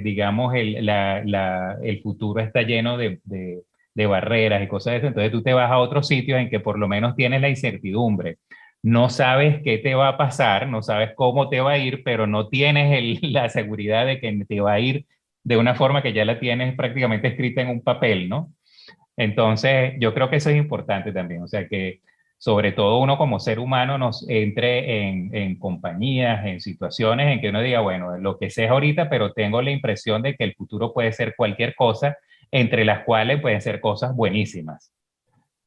digamos, el futuro está lleno de barreras y cosas de eso, entonces tú te vas a otros sitios en que por lo menos tienes la incertidumbre. No sabes qué te va a pasar, no sabes cómo te va a ir, pero no tienes la seguridad de que te va a ir de una forma que ya la tienes prácticamente escrita en un papel, ¿no? Entonces, yo creo que eso es importante también, o sea, que sobre todo uno como ser humano nos entre en compañías, en situaciones en que uno diga, bueno, lo que sé es ahorita, pero tengo la impresión de que el futuro puede ser cualquier cosa, entre las cuales pueden ser cosas buenísimas,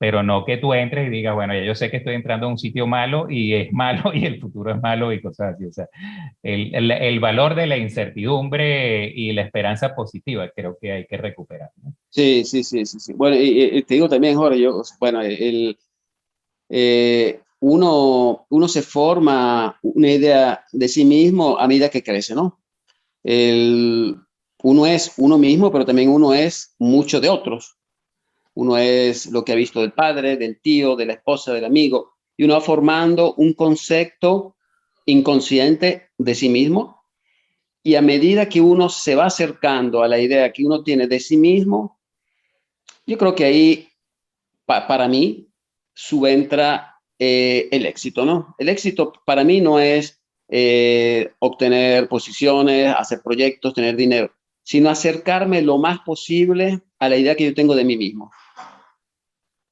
pero no que tú entres y digas, bueno, ya yo sé que estoy entrando a un sitio malo y es malo y el futuro es malo y cosas así. O sea, el valor de la incertidumbre y la esperanza positiva creo que hay que recuperar, ¿no? Sí, sí, sí, sí, sí. Bueno, y te digo también, Jorge, bueno, uno se forma una idea de sí mismo a medida que crece, ¿no? El, Uno es uno mismo, pero también uno es mucho de otros. Uno es lo que ha visto del padre, del tío, de la esposa, del amigo, y uno va formando un concepto inconsciente de sí mismo. Y a medida que uno se va acercando a la idea que uno tiene de sí mismo, yo creo que ahí, para mí, subentra el éxito, ¿no? El éxito para mí no es obtener posiciones, hacer proyectos, tener dinero, sino acercarme lo más posible a la idea que yo tengo de mí mismo.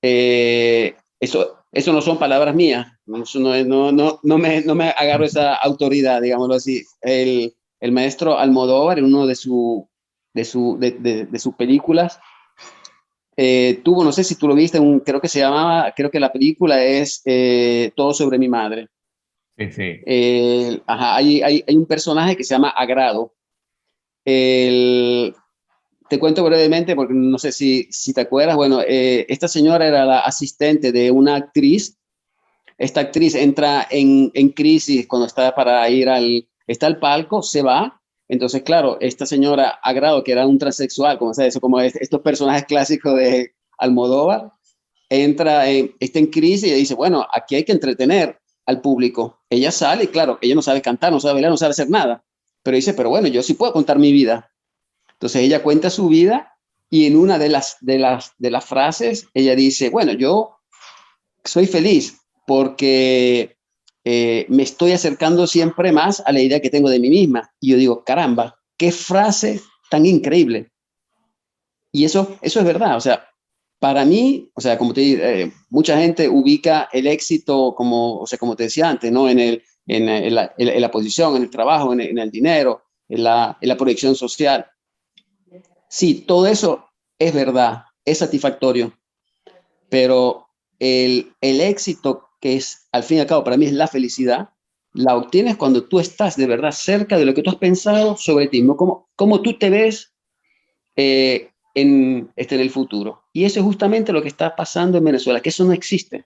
Eso no son palabras mías, eso no me agarro esa autoridad, digámoslo así. El maestro Almodóvar, en uno de sus películas, tuvo, no sé si tú lo viste, creo que se llamaba, creo que la película es Todo sobre mi madre. Sí, sí. Ajá, hay un personaje que se llama Agrado. El, Te cuento brevemente porque no sé si te acuerdas. Bueno, esta señora era la asistente de una actriz. Esta actriz entra en crisis cuando está al palco, se va. Entonces, claro, esta señora Agrado, que era un transexual, como se dice, como estos personajes clásicos de Almodóvar, está en crisis y dice, bueno, aquí hay que entretener al público. Ella sale y claro, ella no sabe cantar, no sabe bailar, no sabe hacer nada. Pero dice, pero bueno, yo sí puedo contar mi vida. Entonces ella cuenta su vida y en una de las frases ella dice, bueno, yo soy feliz porque me estoy acercando siempre más a la idea que tengo de mí misma. Y yo digo, caramba, qué frase tan increíble. Y eso es verdad. O sea, para mí, o sea, como te digo, mucha gente ubica el éxito como, o sea, como te decía antes, ¿no? En la posición, en el trabajo, en el dinero, en la proyección social. Sí, todo eso es verdad, es satisfactorio, pero el éxito, que es, al fin y al cabo, para mí es la felicidad, la obtienes cuando tú estás de verdad cerca de lo que tú has pensado sobre ti, ¿no? Cómo tú te ves en el futuro. Y eso es justamente lo que está pasando en Venezuela, que eso no existe.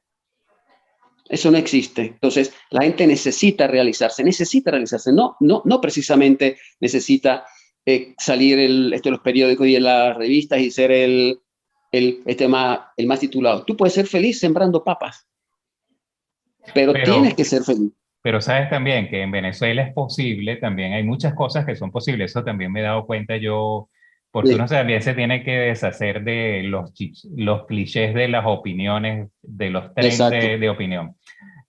Eso no existe. Entonces, la gente necesita realizarse. No precisamente necesita salir en los periódicos y en las revistas y ser el más titulado. Tú puedes ser feliz sembrando papas, pero tienes Pero, que ser feliz. pero sabes también que en Venezuela es posible, también hay muchas cosas que son posibles, eso también me he dado cuenta yo, porque uno Sí, también se tiene que deshacer de los clichés de las opiniones, de los trends exacto. de opinión.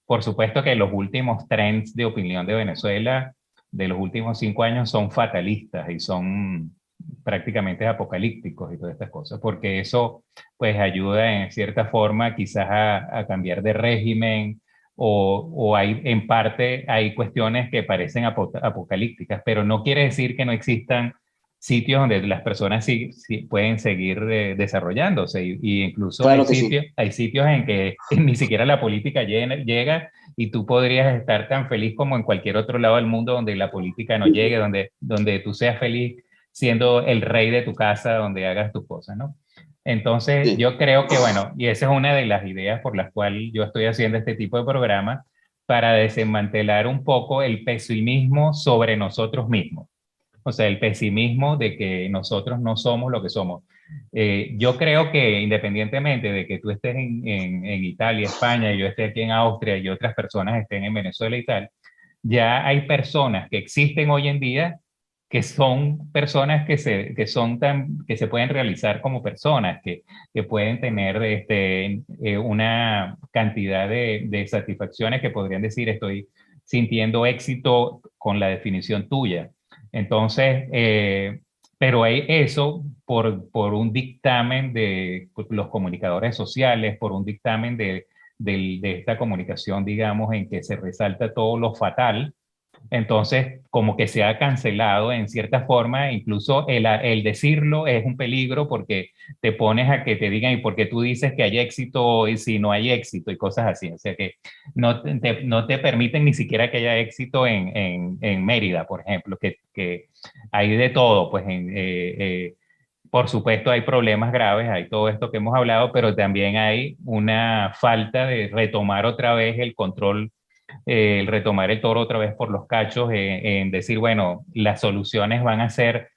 Por supuesto que los últimos trends de opinión de Venezuela de los últimos 5 años son fatalistas y son prácticamente apocalípticos y todas estas cosas, porque eso pues ayuda en cierta forma quizás a cambiar de régimen o hay, en parte hay cuestiones que parecen apocalípticas, pero no quiere decir que no existan sitios donde las personas sí pueden seguir desarrollándose y incluso Claro que sí. hay sitios en que ni siquiera la política llega y tú podrías estar tan feliz como en cualquier otro lado del mundo donde la política no llegue, donde tú seas feliz siendo el rey de tu casa, donde hagas tus cosas, ¿no? Entonces, Sí. yo creo que, bueno, y esa es una de las ideas por las cuales yo estoy haciendo este tipo de programa, para desmantelar un poco el pesimismo sobre nosotros mismos. O sea, el pesimismo de que nosotros no somos lo que somos. Yo creo que independientemente de que tú estés en Italia, España, y yo esté aquí en Austria y otras personas estén en Venezuela y tal, ya hay personas que existen hoy en día que son personas que se pueden realizar como personas, que pueden tener una cantidad de satisfacciones que podrían decir estoy sintiendo éxito con la definición tuya. Entonces, pero hay eso por un dictamen de los comunicadores sociales, por un dictamen de esta comunicación, digamos, en que se resalta todo lo fatal. Entonces, como que se ha cancelado en cierta forma, incluso el decirlo es un peligro porque te pones a que te digan y por qué tú dices que hay éxito y si no hay éxito y cosas así. O sea que no te permiten ni siquiera que haya éxito en Mérida, por ejemplo, que hay de todo, pues por supuesto hay problemas graves, hay todo esto que hemos hablado, pero también hay una falta de retomar otra vez el control, el retomar el toro otra vez por los cachos, en decir, bueno, las soluciones van a ser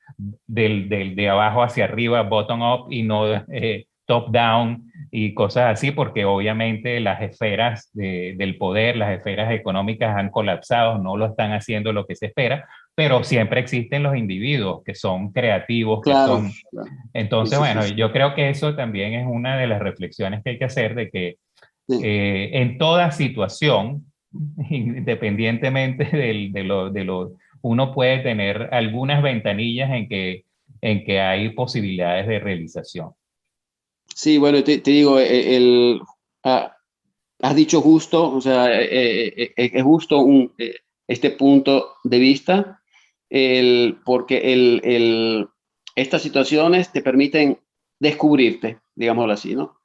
de abajo hacia arriba, bottom up y no top down y cosas así, porque obviamente las esferas del poder, las esferas económicas han colapsado, no lo están haciendo lo que se espera, pero siempre existen los individuos que son creativos, que Claro, son... claro. Sí, Entonces, sí, sí, bueno, sí. yo creo que eso también es una de las reflexiones que hay que hacer de que Sí. en toda situación, independientemente uno puede tener algunas ventanillas en que hay posibilidades de realización. Sí, bueno, te digo, ah, has dicho justo, o sea, es justo este punto de vista, porque estas situaciones te permiten descubrirte, digámoslo así, ¿no?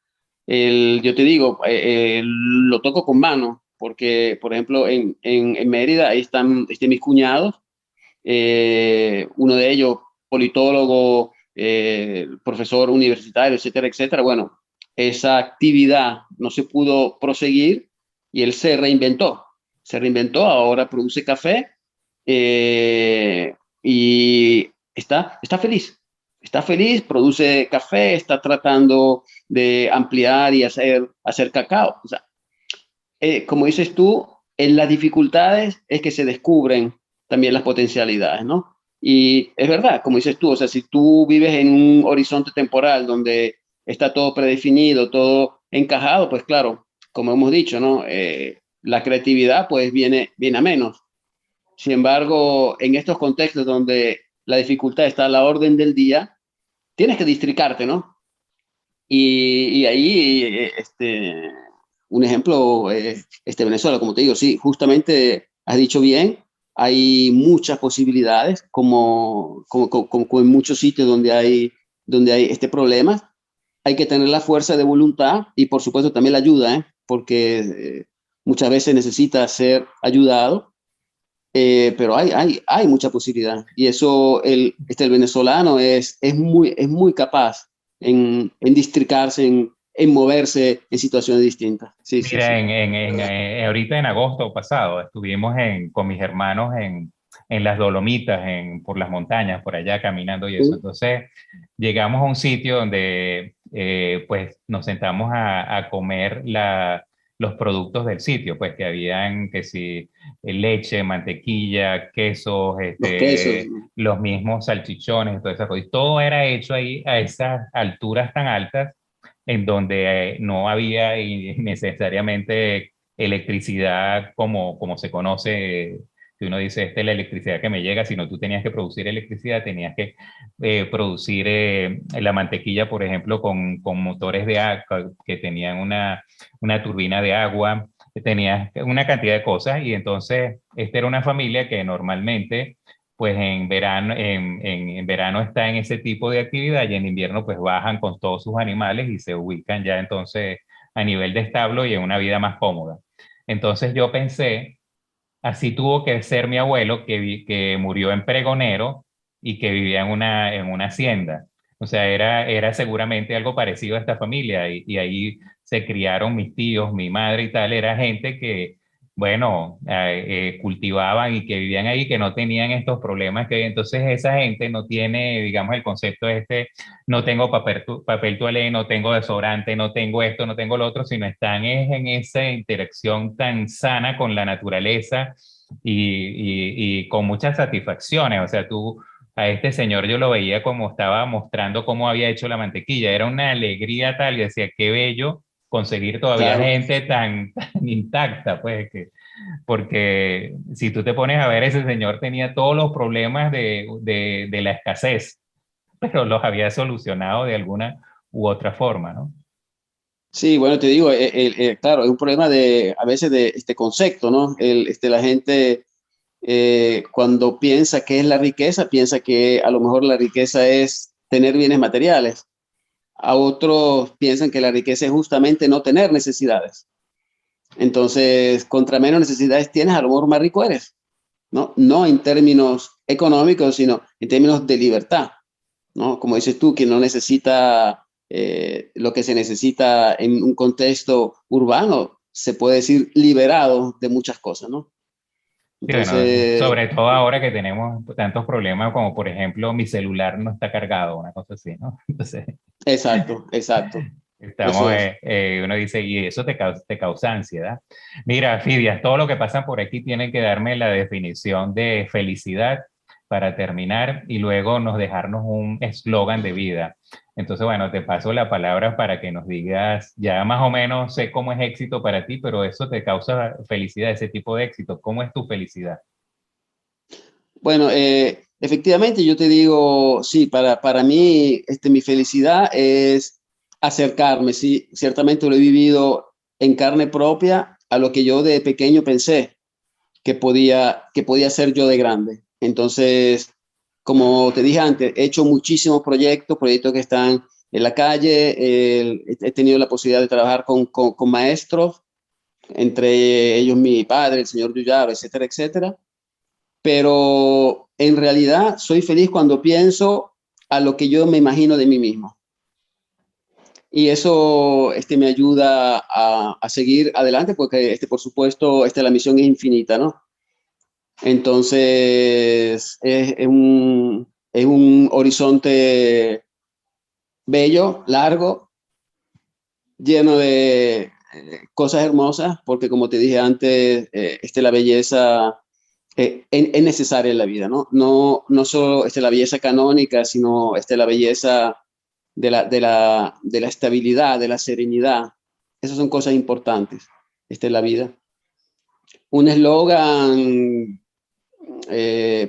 Yo te digo, lo toco con mano, porque, por ejemplo, en Mérida ahí están mis cuñados, uno de ellos politólogo, profesor universitario, etcétera, etcétera. Bueno, esa actividad no se pudo proseguir y él se reinventó, ahora produce café y está feliz, produce café, está tratando de ampliar y hacer cacao. O sea, como dices tú, en las dificultades es que se descubren también las potencialidades, ¿no? Y es verdad, como dices tú, o sea, si tú vives en un horizonte temporal donde está todo predefinido, todo encajado, pues claro, como hemos dicho, ¿no? La creatividad pues viene a menos. Sin embargo, en estos contextos donde la dificultad está a la orden del día, tienes que districarte, ¿no? Y ahí, un ejemplo, Venezuela, como te digo, sí, justamente has dicho bien, hay muchas posibilidades, como en muchos sitios donde hay este problema. Hay que tener la fuerza de voluntad y, por supuesto, también la ayuda, ¿eh? Porque muchas veces necesita ser ayudado, pero hay mucha posibilidad. Y eso, el venezolano es muy capaz en districarse, en moverse en situaciones distintas. Sí, sí, Mira, sí. ahorita en agosto pasado estuvimos con mis hermanos en las Dolomitas, por las montañas, por allá caminando y eso. Sí, Entonces llegamos a un sitio donde pues nos sentamos a comer los productos del sitio, pues que habían que si leche, mantequilla, quesos, los quesos. los mismos salchichones, todo eso. Y todo era hecho ahí a esas alturas tan altas en donde no había necesariamente electricidad como se conoce, que uno dice, esta es la electricidad que me llega, sino tú tenías que producir electricidad, tenías que producir la mantequilla, por ejemplo, con motores de agua que tenían una turbina de agua, tenías una cantidad de cosas y entonces esta era una familia que normalmente pues en verano está en ese tipo de actividad y en invierno pues bajan con todos sus animales y se ubican ya entonces a nivel de establo y en una vida más cómoda. Entonces yo pensé, así tuvo que ser mi abuelo que murió en Pregonero y que vivía en una hacienda. O sea, era seguramente algo parecido a esta familia y ahí se criaron mis tíos, mi madre y tal. Era gente que, bueno, cultivaban y que vivían ahí, que no tenían estos problemas que entonces esa gente no tiene, digamos, el concepto no tengo papel toalé, no tengo desodorante, no tengo esto, no tengo lo otro, sino están en esa interacción tan sana con la naturaleza y con muchas satisfacciones. O sea, tú a este señor yo lo veía como estaba mostrando cómo había hecho la mantequilla. Era una alegría tal y decía, qué bello conseguir todavía Claro. gente tan intacta, pues que, porque si tú te pones a ver, ese señor tenía todos los problemas de la escasez, pero los había solucionado de alguna u otra forma, ¿no? Sí, bueno, te digo, claro, es un problema a veces de este concepto, ¿no? La gente cuando piensa que es la riqueza, piensa que a lo mejor la riqueza es tener bienes materiales. A otros piensan que la riqueza es justamente no tener necesidades. Entonces, contra menos necesidades tienes, a lo mejor más rico eres, ¿no? No en términos económicos, sino en términos de libertad, ¿no? Como dices tú, que no necesita lo que se necesita en un contexto urbano, se puede decir liberado de muchas cosas, ¿no? Sí, bueno, Entonces, sobre todo ahora que tenemos tantos problemas como por ejemplo mi celular no está cargado, una cosa así, ¿no? Entonces, exacto, exacto. Eso estamos, es. uno dice, y eso te causa ansiedad. Mira, Fidias, todo lo que pasan por aquí tienen que darme la definición de felicidad para terminar y luego nos dejarnos un eslogan de vida. Entonces, bueno, te paso la palabra para que nos digas, ya más o menos sé cómo es éxito para ti, pero eso te causa felicidad, ese tipo de éxito. ¿Cómo es tu felicidad? Bueno, efectivamente yo te digo, sí, para mí mi felicidad es acercarme, sí, ciertamente lo he vivido en carne propia a lo que yo de pequeño pensé que podía ser yo de grande. Entonces, como te dije antes, he hecho muchísimos proyectos que están en la calle, he tenido la posibilidad de trabajar con maestros, entre ellos mi padre, el señor Yuyaro, etcétera, etcétera, pero en realidad soy feliz cuando pienso a lo que yo me imagino de mí mismo. Y eso me ayuda a seguir adelante porque, por supuesto, la misión es infinita, ¿no? Entonces, es un horizonte bello, largo, lleno de cosas hermosas, porque como te dije antes, la belleza es necesaria en la vida, ¿no? No solo la belleza canónica, sino la belleza de la estabilidad, de la serenidad, Esas son cosas importantes en la vida. Un eslogan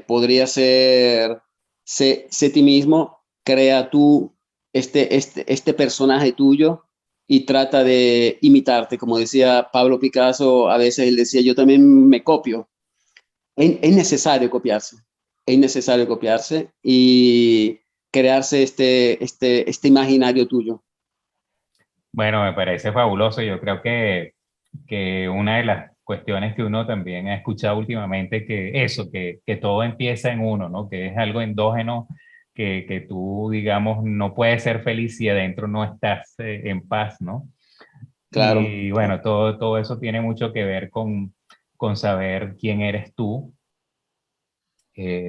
podría ser, sé ti mismo, crea tú este personaje tuyo y trata de imitarte. Como decía Pablo Picasso, a veces él decía, yo también me copio. Es necesario copiarse y crearse este imaginario tuyo. Bueno, me parece fabuloso. Yo creo que una de las cuestiones que uno también ha escuchado últimamente, que eso, que todo empieza en uno, ¿no? Que es algo endógeno, que tú, digamos, no puedes ser feliz si adentro no estás en paz, ¿no? Claro, Y claro. bueno, todo eso tiene mucho que ver con saber quién eres tú.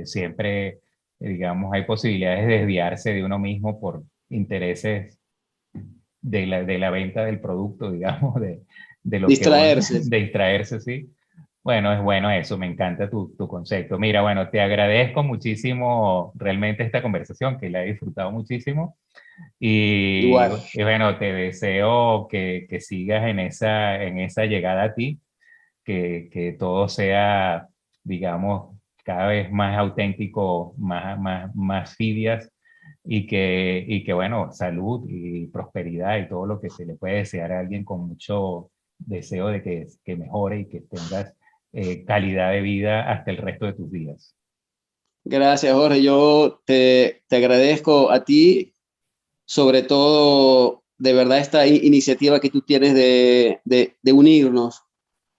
Siempre, digamos, hay posibilidades de desviarse de uno mismo por intereses de la venta del producto, digamos, de lo que uno, Distraerse. de distraerse, sí. Bueno, es bueno eso, me encanta tu concepto. Mira, bueno, te agradezco muchísimo realmente esta conversación, que la he disfrutado muchísimo. Igual. Y bueno, te deseo que sigas en esa llegada a ti, que todo sea, digamos, cada vez más auténtico, más fidias y que, bueno, salud y prosperidad y todo lo que se le puede desear a alguien con mucho deseo de que mejore y que tengas calidad de vida hasta el resto de tus días. Gracias, Jorge. Yo te agradezco a ti, sobre todo, de verdad, esta iniciativa que tú tienes de unirnos,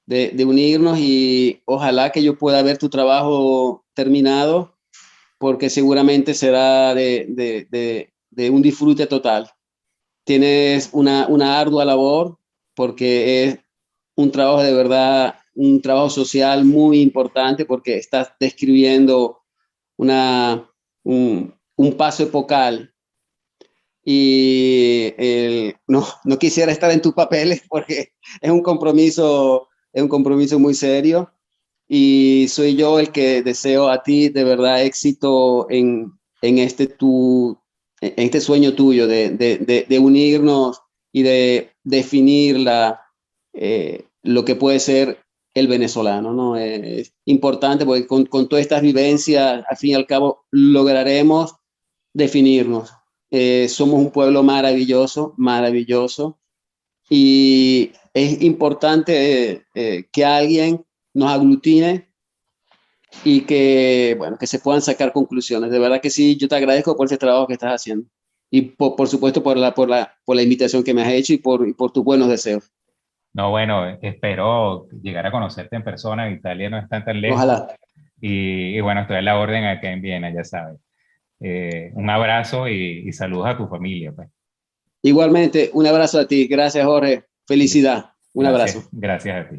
de unirnos y ojalá que yo pueda ver tu trabajo terminado, porque seguramente será de un disfrute total. Tienes una ardua labor porque es un trabajo de verdad, un trabajo social muy importante porque estás describiendo un paso epocal y no quisiera estar en tus papeles porque es un compromiso muy serio y soy yo el que deseo a ti de verdad éxito en en este sueño tuyo de unirnos y de definir lo que puede ser el venezolano, ¿no? Es importante porque con todas estas vivencias, al fin y al cabo, lograremos definirnos. Somos un pueblo maravilloso, maravilloso, y es importante que alguien nos aglutine y que, bueno, que se puedan sacar conclusiones. De verdad que sí, yo te agradezco por ese trabajo que estás haciendo y por supuesto por la invitación que me has hecho y por tus buenos deseos. No, bueno, espero llegar a conocerte en persona. Italia no está tan lejos. Ojalá. Y bueno, estoy a la orden acá en Viena, ya sabes. Un abrazo y saludos a tu familia, pues. Igualmente, un abrazo a ti. Gracias, Jorge. Felicidad. Un Gracias, abrazo. gracias a ti.